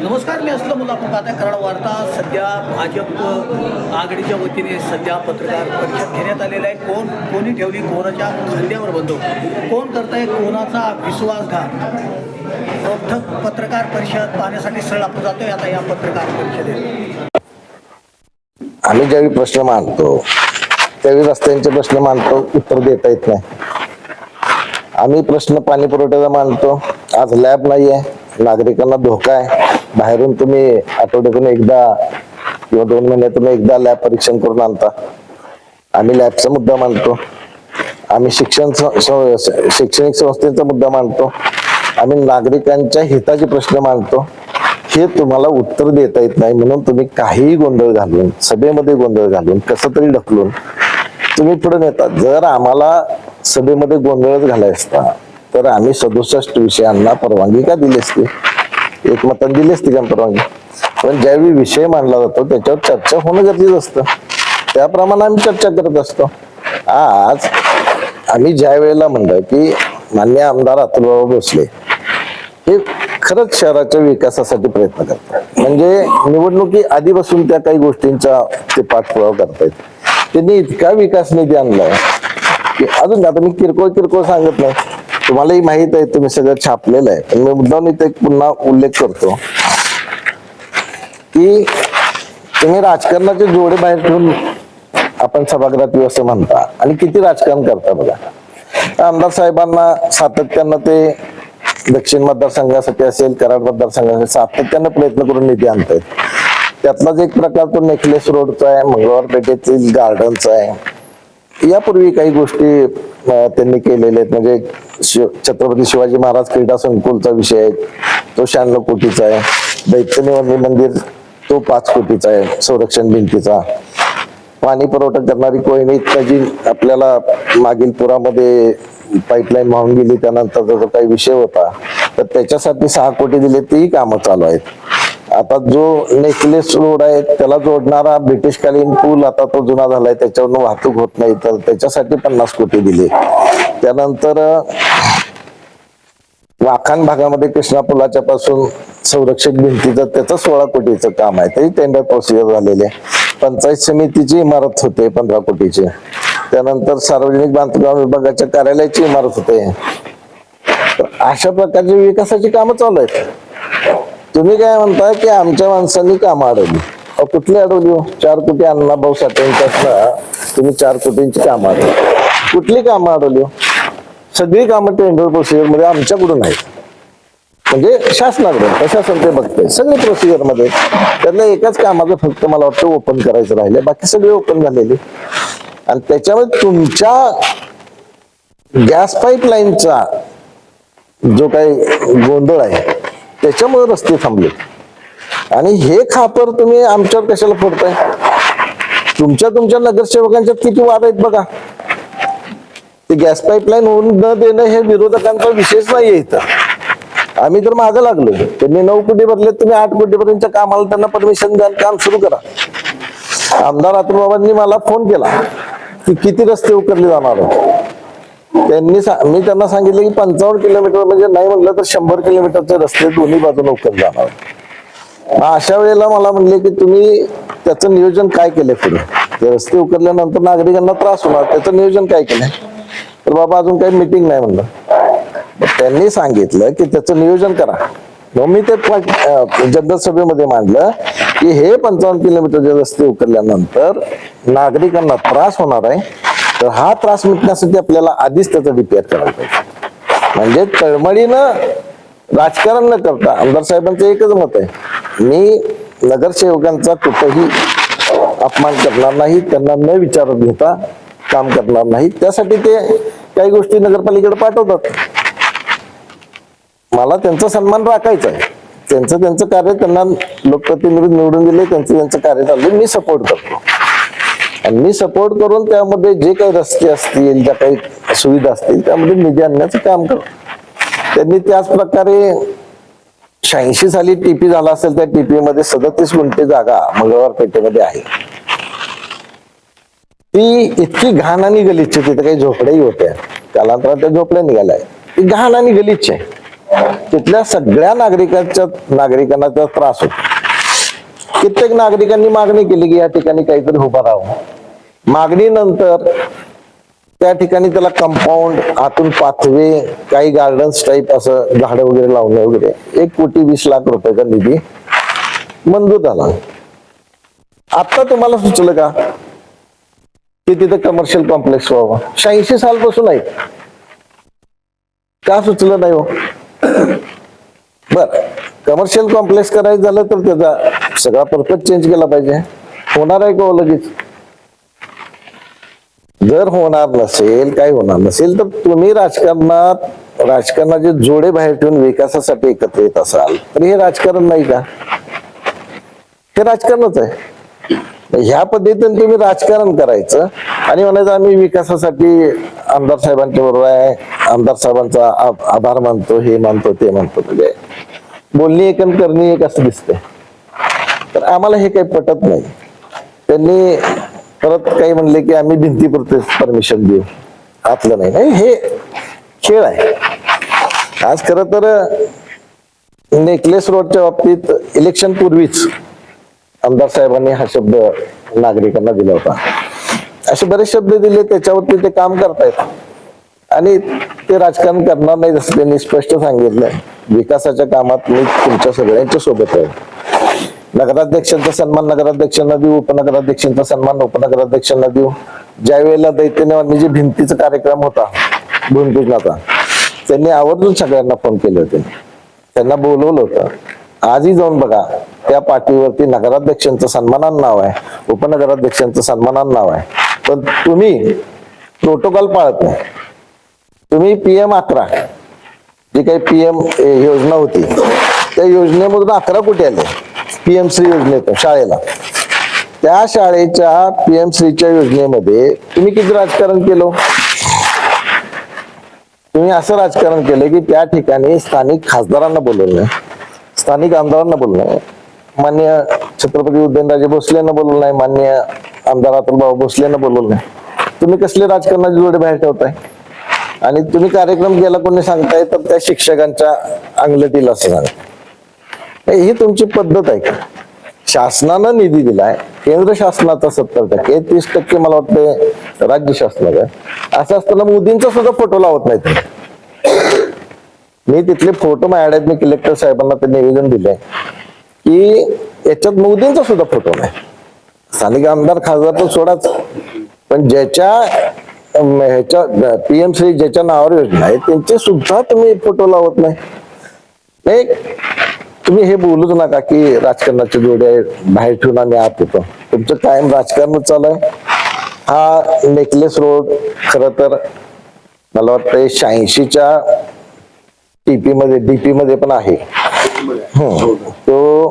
नमस्कार, मी असलं मुलाखत आता कराड वार्ता. सध्या भाजप आघाडीच्या वतीने सध्या पत्रकार परिषद घेण्यात आलेला आहे. कोणी ठेवली कोणाच्या खांद्यावर बंदूक, कोण करताय कोणाचा विश्वासघात. पत्रकार परिषद पाहण्यासाठी सरळ आपण जातोय आता या पत्रकार परिषदेत. आम्ही ज्यावेळी प्रश्न मांडतो त्यावेळी रस्त्यांचे प्रश्न मांडतो, उत्तर देता येत नाही. आम्ही प्रश्न पाणी पुरवठ्याचा मांडतो. आज लॅब नाहीये, नागरिकांना धोका आहे. बाहेरून तुम्ही आठवड्यातून एकदा किंवा 2 महिन्यातून एकदा लॅब परीक्षण करून आणता. आम्ही लॅबचा मुद्दा मांडतो. आम्ही शैक्षणिक संस्थेचा मुद्दा मांडतो. आम्ही नागरिकांच्या हिताचे प्रश्न मांडतो. हे तुम्हाला उत्तर देता येत नाही म्हणून तुम्ही काहीही गोंधळ घालून, सभेमध्ये गोंधळ घालून, कसं तरी ढकलून तुम्ही पुढे नेतात. जर आम्हाला सभेमध्ये गोंधळच घालायचा असता तर आम्ही 67 विषयांना परवानगी का दिली असती, एकमताने दिली असती का परवानगी. पण ज्यावेळी विषय मांडला जातो त्याच्यावर चर्चा होणं गरजेचं असतं. त्याप्रमाणे आम्ही चर्चा करत असतो. आज आम्ही ज्या वेळेला म्हणलं की माननीय आमदार अतुलबाबा भोसले हे खरंच शहराच्या विकासासाठी प्रयत्न करतात, म्हणजे निवडणुकी आधीपासून त्या काही गोष्टींचा ते पाठपुरावा करतायत. त्यांनी इतका विकास निधी आणलाय की अजून आता मी किरकोळ सांगत नाही, तुम्हालाही माहित आहे, तुम्ही सगळं छापलेलं आहे. पण मी मुद्दाम इथे पुन्हा उल्लेख करतो की तुम्ही राजकारणाचे जोडे बाहेर ठेवून आपण सभागृहात येऊ असं म्हणता आणि किती राजकारण करता बघा. आमदार साहेबांना सातत्यानं ते दक्षिण मतदारसंघासाठी असेल, कराड मतदारसंघासाठी सातत्यानं प्रयत्न करून निधी आणतायत. त्यातलाच एक प्रकार तो नेकलेस रोडचा आहे, मंगळवार पेठेतील गार्डनचा आहे. यापूर्वी काही गोष्टी त्यांनी केलेल्या आहेत, म्हणजे छत्रपती शिवाजी महाराज क्रीडा संकुलचा विषय आहे, तो 96 कोटीचा आहे. दैत्यनिवारणी मंदिर तो 5 कोटीचा आहे, संरक्षण भिंतीचा. पाणी पुरवठा करणारी कोयनी जी आपल्याला मागील पुरामध्ये पाईपलाईन वाहून गेली, त्यानंतर जो काही विषय होता तर त्याच्यासाठी 6 कोटी दिले, तेही कामं चालू आहेत. आता जो नेकलेस रोड आहे त्याला जोडणारा ब्रिटिशकालीन पूल आता तो जुना झालाय, त्याच्यावरून वाहतूक होत नाही, तर त्याच्यासाठी 50 कोटी दिले. त्यानंतर वाखान भागामध्ये कृष्णा पुलाच्या पासून संरक्षक भिंतीचं त्याचं 16 कोटीचं काम आहे, तरी टेंडर प्रोसिजर झालेले. पंचायत समितीची इमारत होते 15 कोटीची. त्यानंतर सार्वजनिक बांधकाम विभागाच्या कार्यालयाची इमारत होते. अशा प्रकारची विकासाची कामं चालू आहेत. तुम्ही काय म्हणता की आमच्या माणसांनी कामं अडवली. कुठली अडवली? 4 कोटी अण्णाभाऊ साठेंच्या तुम्ही 4 कोटींची कामं अडवली. कुठली कामं अडवली? सगळी कामं टेंडर प्रोसिजर मध्ये आमच्याकडून आहेत, म्हणजे शासनाकडून. प्रशासन ते बघतंय सगळी प्रोसिजर मध्ये. त्यातल्या एकाच कामाचं फक्त मला वाटतं ओपन करायचं राहिले, बाकी सगळे ओपन झालेले. आणि त्याच्यामध्ये तुमच्या गॅस पाईपलाईनचा जो काही गोंधळ आहे त्याच्यामुळे रस्ते थांबले. आणि हे खापर तुम्ही आमच्यावर कशाला फोडताय? तुमच्या नगरसेवकांच्यात किती वाद आहेत बघा. ते गॅस पाईपलाईन होऊन न देणं हे विरोधकांचा विषयच नाहीये इथं. आम्ही तर मागं लागलो. त्यांनी 9 कोटी भरले, तुम्ही 8 कोटीपर्यंतच्या कामाला त्यांना परमिशन द्या, काम सुरू करा. आमदार अतुलबाबांनी मला फोन केला की किती रस्ते उकरले जाणार. मी त्यांना सांगितलं की 55 किलोमीटर, म्हणजे नाही म्हटलं तर 100 किलोमीटरचे रस्ते दोन्ही बाजूने उकरले जाणार. अशा वेळेला मला म्हणले की तुम्ही त्याचं नियोजन काय केलंय पुढे? ते रस्ते उकरल्यानंतर नागरिकांना त्रास होणार, त्याचं नियोजन काय केलंय? तर बाबा अजून काही मीटिंग नाही म्हणलं. त्यांनी सांगितलं की त्याचं नियोजन करा. मग मी ते जनरल सभेमध्ये मांडलं की हे 55 किलोमीटरचे रस्ते उकरल्यानंतर नागरिकांना त्रास होणार आहे, तर हा त्रास मिटण्यासाठी आपल्याला आधीच त्याचं रिपेअर करायला पाहिजे. म्हणजे तळमळीनं राजकारण न करता आमदार साहेबांचं एकच मत आहे, मी नगरसेवकांचा कुठेही अपमान करणार नाही, त्यांना न विचारत घेता काम करणार नाही. त्यासाठी ते काही गोष्टी नगरपालिकेकडे पाठवतात. मला त्यांचा सन्मान राखायचा आहे. त्यांचं कार्य, त्यांना लोकप्रतिनिधी निवडून दिले, त्यांचं कार्य चाललंय, मी सपोर्ट करतो. आणि मी सपोर्ट करून त्यामध्ये जे काही रस्ते असतील, ज्या काही सुविधा असतील त्यामध्ये निधी आणण्याचं काम करतो. त्यांनी त्याच प्रकारे 86 साली टीपी झाला असेल, त्या टीपी मध्ये 37 गुंठे जागा मंगळवार पेठेमध्ये आहे. ती इतकी घाण आणि गलिच्छ, तिथे काही झोपड्याही होत्या, कालांतरात त्या झोपड्या निघाल्या. ती घाण आणि गलिच्छ आहे. तिथल्या सगळ्या नागरिकांना त्याचा त्रास होतो. कित्येक नागरिकांनी मागणी केली की या ठिकाणी काहीतरी उभं राहावं. मागणीनंतर त्या ठिकाणी त्याला कंपाऊंड, आतून पाथवे, काही गार्डन्स टाईप असं झाडं वगैरे लावणं वगैरे 1,20,00,000 रुपयाचा निधी मंजूर झाला. आता तुम्हाला सुचलं का की तिथे कमर्शियल कॉम्प्लेक्स व्हावं? 86 सालपासून आहे, का सुचलं नाही हो? बर, कमर्शियल कॉम्प्लेक्स करायचं झालं तर त्याचा सगळा पर्पज चेंज केला पाहिजे. होणार आहे का हो लगेच? जर होणार नसेल, काही होणार नसेल, तर तुम्ही राजकारणाचे जोडे बाहेर ठेवून विकासासाठी एकत्र येत असाल तर हे राजकारण नाही का? हे राजकारणच आहे. ह्या पद्धतीने तुम्ही राजकारण करायचं आणि म्हणायचं आम्ही विकासासाठी आमदार साहेबांच्या बरोबर आहे, आमदार साहेबांचा आभार मानतो, हे मानतो, ते मानतो. म्हणजे बोलणी एक आणि करणी एक असं दिसतंय. तर आम्हाला हे काही पटत नाही. त्यांनी परत काही म्हणले की आम्ही भिंतीपुरते परमिशन देऊ, आपलं नाही. नाही, हे खेळ आहे. आज खरं तर नेकलेस रोडच्या बाबतीत इलेक्शन पूर्वीच आमदार साहेबांनी हा शब्द नागरिकांना दिला होता. असे बरेच शब्द दिले, त्याच्यावरती ते काम करतायत आणि ते राजकारण करणार नाही जसं त्यांनी स्पष्ट सांगितलंय. विकासाच्या कामात मी तुमच्या सगळ्यांच्या सोबत आहे. नगराध्यक्षांचा सन्मान नगराध्यक्षांना देऊ, उपनगराध्यक्षांचा सन्मान उपनगराध्यक्षांना देऊ. ज्या वेळेला दैत्यने जे भिंतीचा कार्यक्रम होता भूमिपूजनाचा, त्यांनी आवर्जून सगळ्यांना फोन केले होते, त्यांना बोलवलं होतं. आजही जाऊन बघा, त्या पाठीवरती नगराध्यक्षांचं सन्मानानं नाव आहे, उपनगराध्यक्षांचं सन्मानानं नाव आहे. पण तुम्ही प्रोटोकॉल पाळत नाही. तुम्ही PM-11 जी काही PM योजना होती, त्या योजनेमधून 11 कोटी आले PM श्री योजनेतून शाळेला. त्या शाळेच्या PM श्रीच्या योजनेमध्ये तुम्ही किती राजकारण केलं? तुम्ही असं राजकारण केलं की त्या ठिकाणी स्थानिक खासदारांना बोलवलं नाही, स्थानिक आमदारांना बोलवलं नाही, मान्य छत्रपती उदयनराजे भोसलेंना बोलवलं नाही, मान्य आमदार अतुलभाऊ भोसलेंना बोलवलं नाही. तुम्ही कसले राजकारणाचे जोडे बाहेर ठेवताय? आणि तुम्ही कार्यक्रम केला कोणी सांगताय तर त्या शिक्षकांच्या अंगलटीला असं सांगताय. ही तुमची पद्धत आहे का? शासनानं निधी दिलाय, केंद्र शासनाचा 70%, 30% मला वाटतं राज्य शासनाचा. असं असताना मोदींचा सुद्धा फोटो लावत नाही तुम्ही. मी तिथले फोटो माझ्याकडे, मी कलेक्टर साहेबांना ते निवेदन दिलंय की याच्यात मोदींचा सुद्धा फोटो नाही. स्थानिक आमदार खासदार तर सोडाच, पण ज्याच्या ह्याच्या PM श्री ज्याच्या नावावर योजना आहे त्यांचे सुद्धा तुम्ही फोटो लावत नाही. नाही, तुम्ही हे बोलूच नका की राजकारणाचे जोडे बाहेर ठेवून आम्ही आत येतो. तुमचं कायम राजकारण चालू आहे. हा नेकलेस रोड खरं तर मला वाटतं 86च्या DP मध्ये पण आहे. तो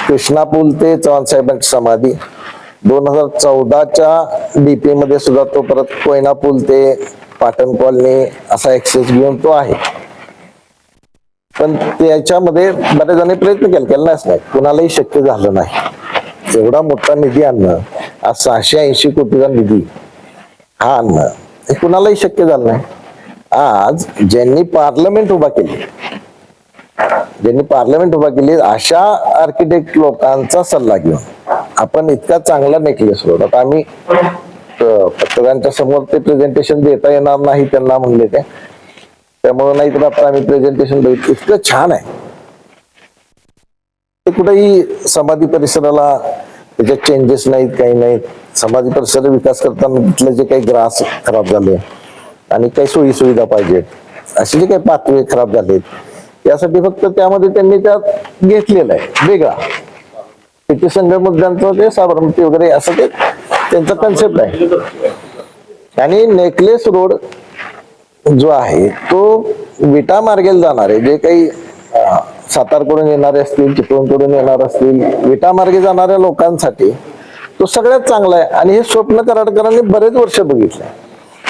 कृष्णा पूल ते चव्हाण साहेबांची समाधी, 2014च्या DP मध्ये सुद्धा तो परत कोयना पूल ते पाटण कॉलनी असा ऍक्सेस घेऊन तो आहे. पण त्याच्यामध्ये बरेच जण प्रयत्न केला नाही, कुणालाही शक्य झालं नाही. एवढा मोठा निधी आणणं, आज 680 कोटीचा निधी हा आणणं हे कुणालाही शक्य झालं नाही. आज ज्यांनी पार्लमेंट उभा केली अशा आर्किटेक्ट लोकांचा सल्ला घेऊन आपण इतका चांगला नेकलेस रोड, आता आम्ही पत्रकारांच्या समोर ते प्रेझेंटेशन देता येणार नाही त्यांना म्हणले ते, त्यामुळे नाही तर आता आम्ही प्रेझेंटेशन बघितलं, इतकं छान आहे ते. कुठेही समाधी परिसराला त्याच्यात चेंजेस नाहीत, काही नाहीत. समाधी परिसर विकास करताना तिथले जे काही ग्रास खराब झाले आणि काही सोयी सुविधा पाहिजेत, असे जे काही पाथवे खराब झालेत, यासाठी फक्त त्यामध्ये त्यांनी त्यात घेतलेलं आहे वेगळा सिटी संघ मुद्द्यांचं ते साबरमती वगैरे असं ते त्यांचा कन्सेप्ट आहे. आणि नेकलेस रोड जो आहे तो विटा मार्गेला जाणारे जे काही सातारकडून येणारे असतील, चिपळूणकडून येणार असतील, विटा मार्गे जाणाऱ्या लोकांसाठी तो सगळ्यात चांगला आहे. आणि हे स्वप्न कराडकरांनी बरेच वर्ष बघितलंय.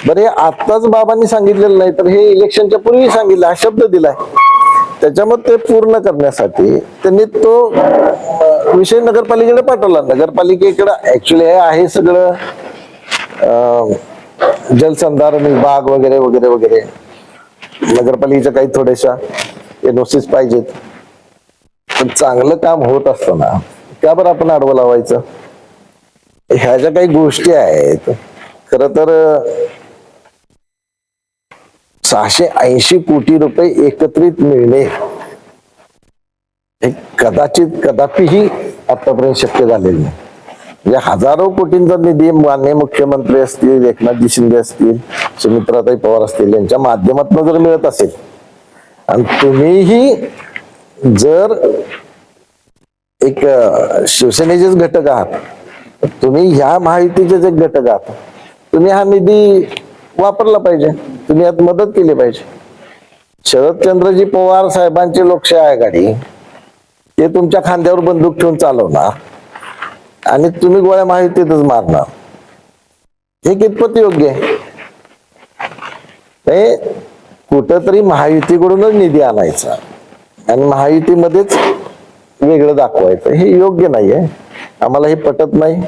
बरं, हे आत्ताच बाबांनी सांगितलेलं नाही तर हे इलेक्शनच्या पूर्वी सांगितलं, हा शब्द दिलाय. त्याच्यामुळे ते पूर्ण करण्यासाठी त्यांनी तो विषय नगरपालिकेकडे पाठवला. नगरपालिकेकडे ऍक्च्युली हे आहे सगळं जलसंधारण विभाग वगैरे वगैरे वगैरे, नगरपालिकेच्या काही थोड्याशा NOCs पाहिजेत. पण चांगलं काम होत असताना त्या बरं आपण आडवं लावायचं. ह्या ज्या काही गोष्टी आहेत, खर तर 680 कोटी रुपये एकत्रित मिळणे हे कदाचित कदापिही आतापर्यंत शक्य झालेलं नाही. म्हणजे हजारो कोटींचा निधी माननीय मुख्यमंत्री असतील, एकनाथजी शिंदे असतील, सुमित्राताई पवार असतील यांच्या माध्यमातून जर मिळत असेल आणि तुम्हीही जर एक शिवसेनेचेच घटक आहात, तुम्ही ह्या महायुतीचे जे घटक आहात, तुम्ही हा निधी वापरला पाहिजे, तुम्ही यात मदत केली पाहिजे. शरदचंद्रजी पवार साहेबांची लोकशाही आघाडी ते तुमच्या खांद्यावर बंदूक ठेवून चालवणार आणि तुम्ही गोळ्या महायुतीतच मारणार, हे कितपत योग्य आहे? हे कुठंतरी महायुतीकडूनच निधी आणायचा आणि महायुतीमध्येच वेगळं दाखवायचं, हे योग्य नाहीये. आम्हाला हे पटत नाही.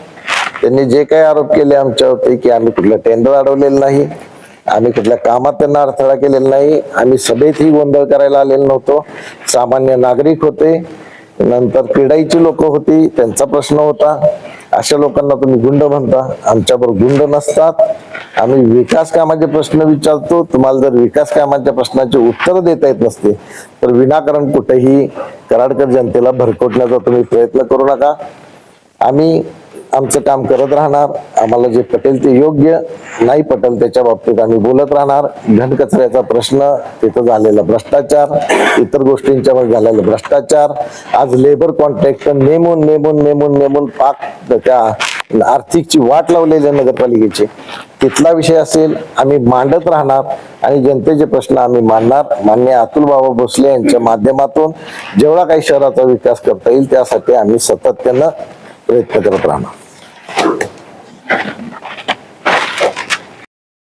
त्यांनी जे काही आरोप केले आमच्यावरती की आम्ही कुठलं टेंडर अडवलेलं नाही, आम्ही कुठल्या कामात त्यांना अडथळा केलेला नाही, आम्ही सभेतही गोंधळ करायला आलेलो नव्हतो. सामान्य नागरिक होते, नंतर क्रीडाईची लोक होती, त्यांचा प्रश्न होता. अशा लोकांना तुम्ही गुंड म्हणता, आमच्याबरोबर गुंड नसतात. आम्ही विकास कामाचे प्रश्न विचारतो. तुम्हाला जर विकास कामाच्या प्रश्नाचे उत्तर देता येत नसते तर विनाकारण कुठेही कराडकर जनतेला भरकटण्याचा तुम्ही प्रयत्न करू नका. आम्ही आमचं काम करत राहणार. आम्हाला जे पटेल ते योग्य, नाही पटेल त्याच्या बाबतीत आम्ही बोलत राहणार. घनकचऱ्याचा प्रश्न, तिथं झालेला भ्रष्टाचार, इतर गोष्टींच्यावर झालेला भ्रष्टाचार, आज लेबर कॉन्ट्रॅक्ट नेमून पाक त्या आर्थिकची वाट लावलेली आहे नगरपालिकेची, तिथला विषय असेल आम्ही मांडत राहणार आणि जनतेचे प्रश्न आम्ही मांडणार. माननीय अतुल बाबा भोसले यांच्या माध्यमातून जेवढा काही शहराचा विकास करता येईल त्यासाठी आम्ही सातत्यानं प्रयत्न करत राहणार.